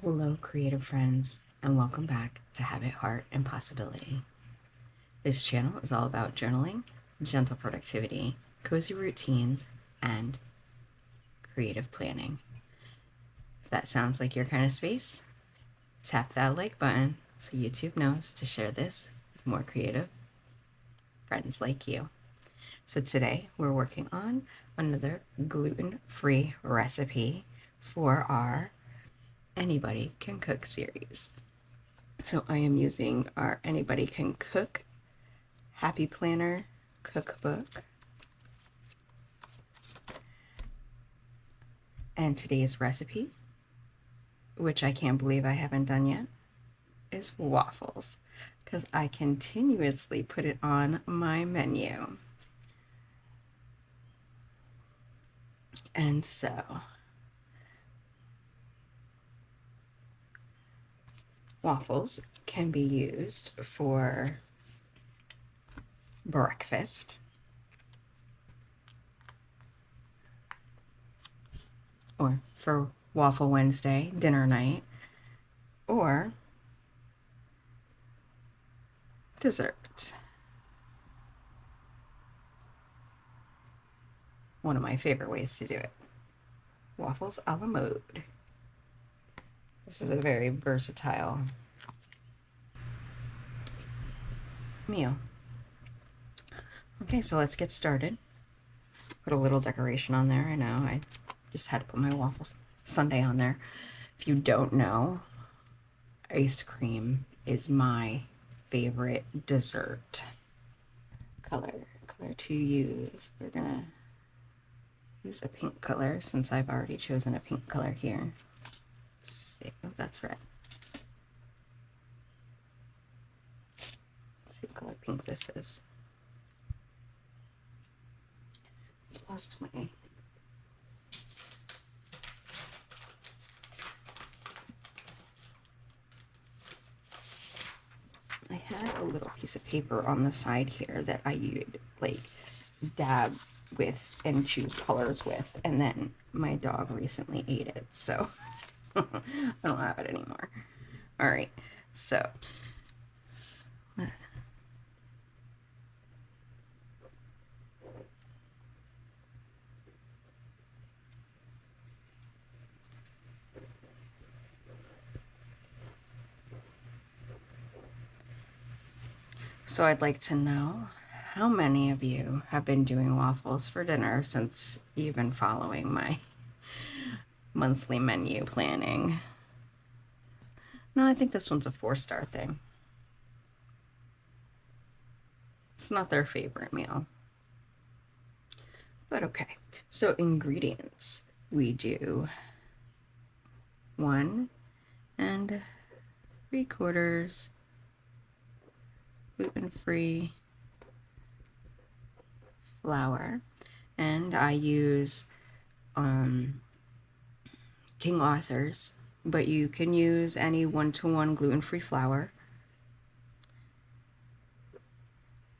Hello, creative friends, and welcome back to Habit, Heart, and Possibility. This channel is all about journaling, gentle productivity, cozy routines, and creative planning. If that sounds like your kind of space, tap that like button so YouTube knows to share this with more creative friends like you. So today we're working on another gluten-free recipe for our Anybody Can Cook series. So I am using our Anybody Can Cook Happy Planner cookbook. And today's recipe, which I can't believe I haven't done yet, is waffles, because I continuously put it on my menu. And so, waffles can be used for breakfast, or for Waffle Wednesday, dinner night, or dessert. One of my favorite ways to do it. Waffles a la mode. This is a very versatile meal. Okay, so let's get started. Put a little decoration on there. I know, I just had to put my waffles sundae on there. If you don't know, ice cream is my favorite dessert. Color to use. We're gonna use a pink color since I've already chosen a pink color here. Let's see if that's red. Let's see what color pink this is. Lost my I had a little piece of paper on the side here that I would like dab with and choose colors with, and then my dog recently ate it, so I don't have it anymore. All right, so I'd like to know how many of you have been doing waffles for dinner since you've been following my monthly menu planning. No, I think this one's a 4-star thing. It's not their favorite meal. But okay, so ingredients. We do 1 3/4 gluten-free flour, and I use King Arthur's, but you can use any 1-to-1 gluten-free flour.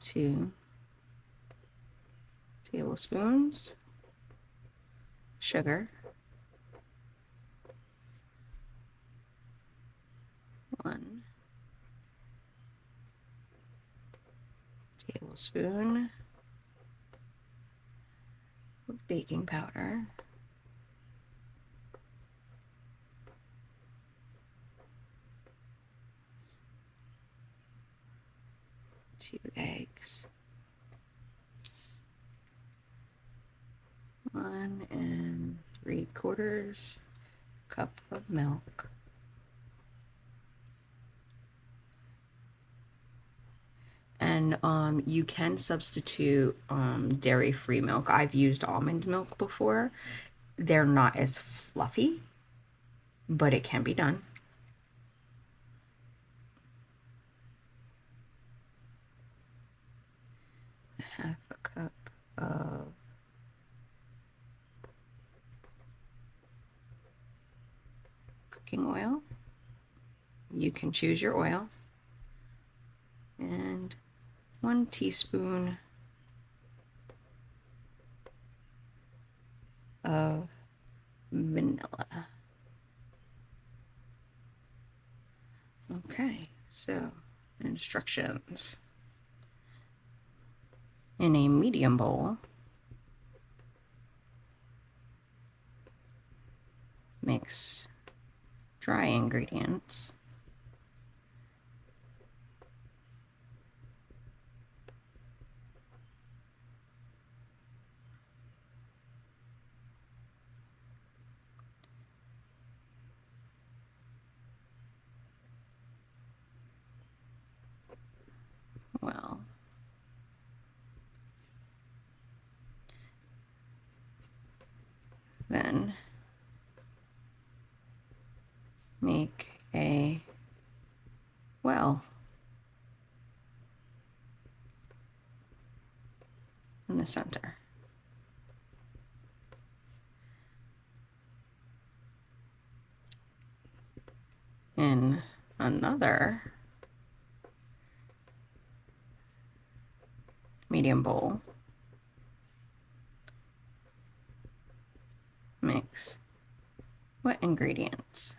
2 tablespoons sugar, 1 tablespoon of baking powder, 2 eggs, 1 3/4 cup of milk, and you can substitute dairy-free milk. I've used almond milk before. They're not as fluffy, but it can be done. Half a cup of cooking oil. You can choose your oil. And 1 teaspoon of vanilla. Okay, so instructions. In a medium bowl, mix dry ingredients well. Then make a well in the center. In another medium bowl, mix wet ingredients.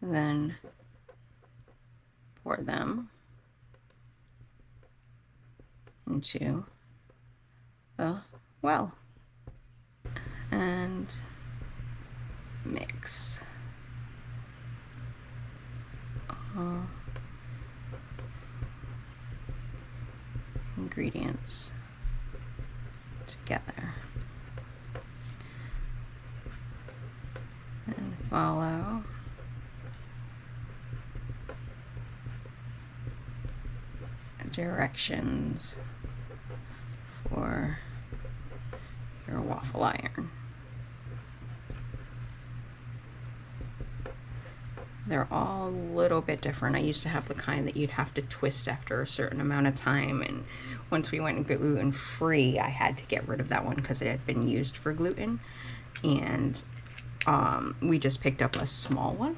Then pour them into the well and mix all ingredients together and follow directions for your waffle iron. They're all a little bit different. I used to have the kind that you'd have to twist after a certain amount of time, and once we went gluten-free, I had to get rid of that one because it had been used for gluten, and we just picked up a small one.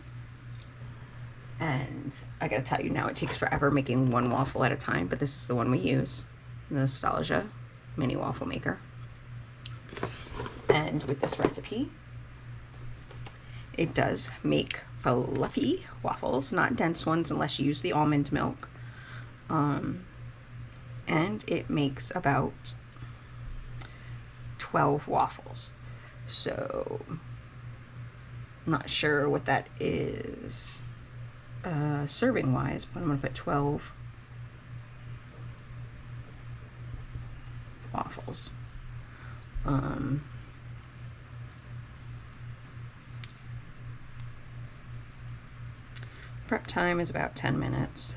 And I gotta tell you now, it takes forever making one waffle at a time, but this is the one we use, the Nostalgia mini waffle maker. And with this recipe, it does make fluffy waffles, not dense ones unless you use the almond milk. And it makes about 12 waffles. So, not sure what that is serving wise, but I'm gonna put 12 waffles. Prep time is about 10 minutes.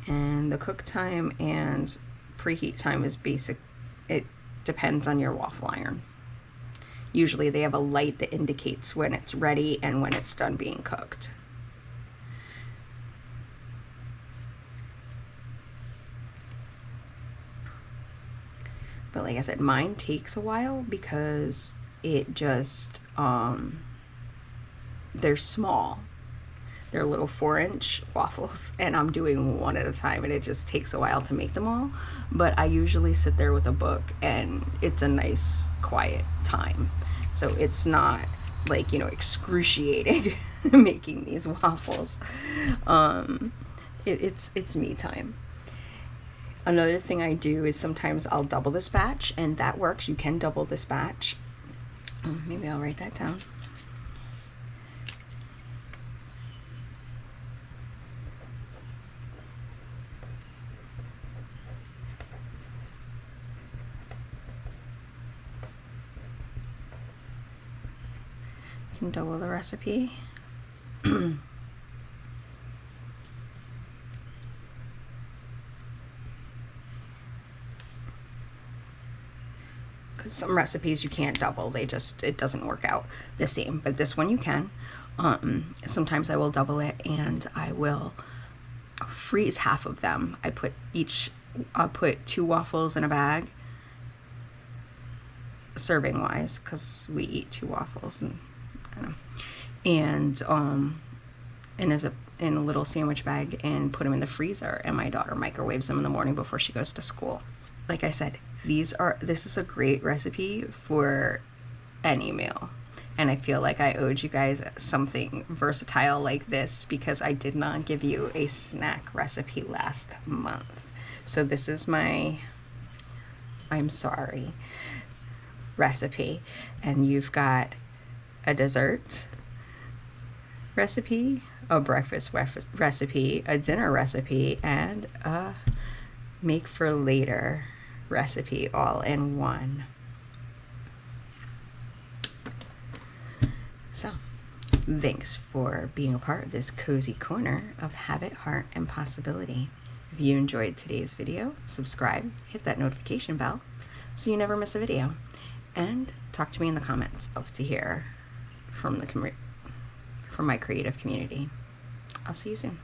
And the cook time and preheat time is basic. It depends on your waffle iron. Usually they have a light that indicates when it's ready and when it's done being cooked. But like I said, mine takes a while because it just, they're small. They're little 4-inch waffles, and I'm doing one at a time, and it just takes a while to make them all. But I usually sit there with a book, and it's a nice, quiet time. So it's not like, you know, excruciating making these waffles. It's me time. Another thing I do is sometimes I'll double this batch, and that works. You can double this batch. Maybe I'll write that down. Can double the recipe. Because some recipes you can't double, it doesn't work out the same, but this one you can. Sometimes I will double it, and I will freeze half of them. I'll put 2 waffles in a bag, serving wise, because we eat 2 waffles, and in a little sandwich bag, and put them in the freezer, and my daughter microwaves them in the morning before she goes to school. like I said, this is a great recipe for any meal. And I feel like I owed you guys something versatile like this because I did not give you a snack recipe last month. So this is my I'm sorry recipe. And you've got a dessert recipe, a breakfast recipe, a dinner recipe, and a make for later recipe all in one. So, thanks for being a part of this cozy corner of habit, heart, and possibility. If you enjoyed today's video, subscribe, hit that notification bell so you never miss a video, and talk to me in the comments. I'd love to hear from my creative community. I'll see you soon.